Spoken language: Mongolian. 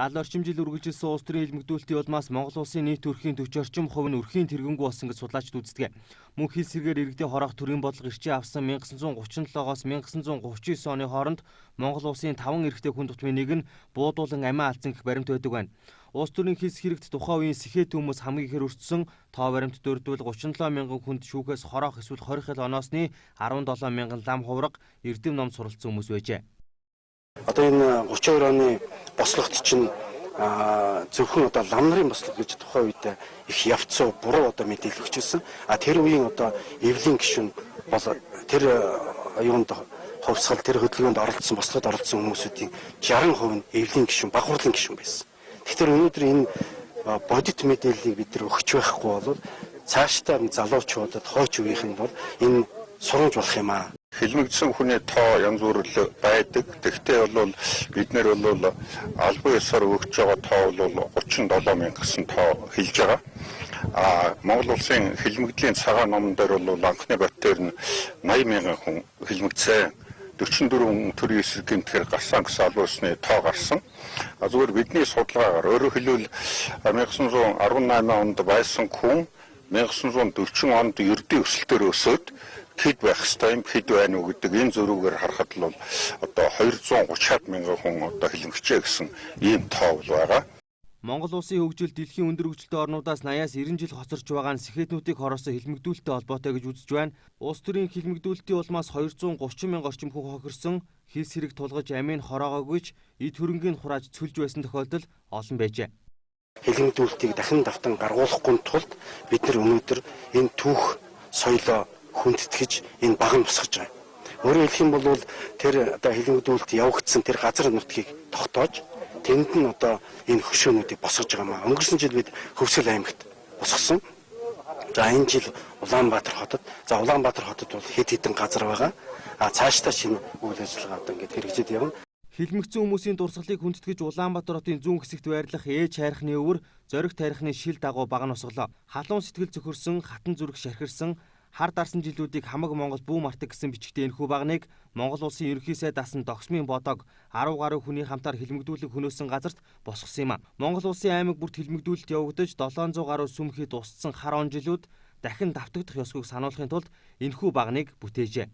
70 орчим жил үргэлжилсэн улс төрийн хэлмэгдүүлэлтийн улмаас Монгол улсын нийт төрхийн 40 орчим хувь нь өрхийн тэргэнгүй болсон гэж судлаачид үздэг. Мөн хил сэргээр иргэдийн хороох төрийн бодлого эрчээ авсан 1937-оос 1939 оны хооронд Монгол улсын 5 эрэгтэй хүн тутмын нэг нь буудуулан амиа алдсан гэх баримт байдаг байна. Улс төрийн хилс хэрэгт тухайн үеийн сэхээт хүмүүс хамгийн ихээр өртсөн тоо баримт дөрвдвэл 37 мянган хүнд шүүхээс хороох эсвэл хорих хэл оноосны 17 мянган лам хувраг эрдэм ном суралцсан хүмүүс байжээ. Одоо энэ 32 оны бослогт чинь зөвхөн одоо лам нарын бослог гэж тухайн үед их явцсан буруу одоо мэдээлэл өгчсэн. Тэр үеийн одоо эвлийн гишүүн бол тэр юунд ховсгал тэр хөдөлгөөнд оролцсон бослогод оролцсон хүмүүсүүдийн 60% нь эвлийн гишүүн, баг хурлын гишүүн байсан. Тэгэхээр өнөөдөр энэ бодит мэдээллийг бид нар өгч байхгүй бол цаашдаа залуучуудад хойч үеийнх нь бол энэ сурамж болох юм аа. Хэлмэгдсэн хүний тоо янз бүр байдаг. Тэгвэл бол бид нэр бол албан ёсоор өгч байгаа тоо бол 37 мянга гэсэн тоо хэлж байгаа. Монгол улсын хэлмэгдлийн цагаан номон дээр бол анхны бат дээр нь 80 мянган хүн хэлмэгдсэн. 44 төрийн эсрэг гэмтгээр гарсан гэсэн албан ёсны тоо гарсан. Зүгээр бидний судалгаагаар өөрөөр хэлбэл 1918 онд байсан хүн 1940 онд ердийн өсөлтөөр өсөөд хэд байх ёстой юм, хэд байна уу гэдэг энэ зөрүүгээр харахад л одоо 230 мянган хүн одоо хэлмэгчээ гэсэн ийм тоо байгаа. Монгол улсын хөгжил дэлхийн өндөр хөгжилтэй орнуудаас 80-аас 90 жил хоцорч байгаа нь сэхэтнүүдийг хороосон хэлмэгдүүлэлттэй холбоотой гэж үзэж байна. Улс төрийн хэлмэгдүүлэлтийн улмаас 230 мянга орчим хүн хохирсон, хилс хэрэг тулгаж амийг хороогоогүй ч эд хөрөнгийн хурааж цөлж байсан тохиолдол олон байжээ. Хэлмэгдүүлэлтийг дахин давтан гаргуулахгүй тулд бид нар өнөөдөр энэ түүх соёлоо хүндэтгэж энэ баг нь босгож байгаа. Өөрөөр хэлэх юм бол тэр одоо хэлмэгдүүлэлт явагдсан тэр газар нутгийг тогтоож тэнд нь одоо энэ хөшөөнүүдийг босгож байгаа маа. Өнгөрсөн жил бид Хөвсгөл аймагт босгосон. За энэ жил Улаанбаатар хотод. За Улаанбаатар хотод бол хэд хэдэн газар байгаа. Цаашдаа шинэ үйл ажиллагаа одоо ингээд хэрэгжиж явна. Хэлмэгцэн хүмүүсийн дурсгалыг хүндэтгэж Улаанбаатар хотын зүүн хэсэгт байрлах ээж хайрхны өвөр зориг тарихны шил дагуу баг нь усглоо. Халуун сэтгэл зөхөрсөн, хатан зүрх шархирсан, хар дарсан жилүүдийг хамаг Монгол бүү мартаг гэсэн бичгтээ энэхүү багныг Монгол улсын ерөнхий сайд асан Догсмын бодог 10 гаруй хүний хамтаар хэлмэгдүүлэг хөнөөсөн газарт босгосон юм а. Монгол улсын аймаг бүрт хэлмэгдүүлэлт явагдаж 700 гаруй сүм хэд устсан хар он жилүүд дахин давтагдах ёсгүйг сануулахын тулд энэхүү багныг бүтээжээ.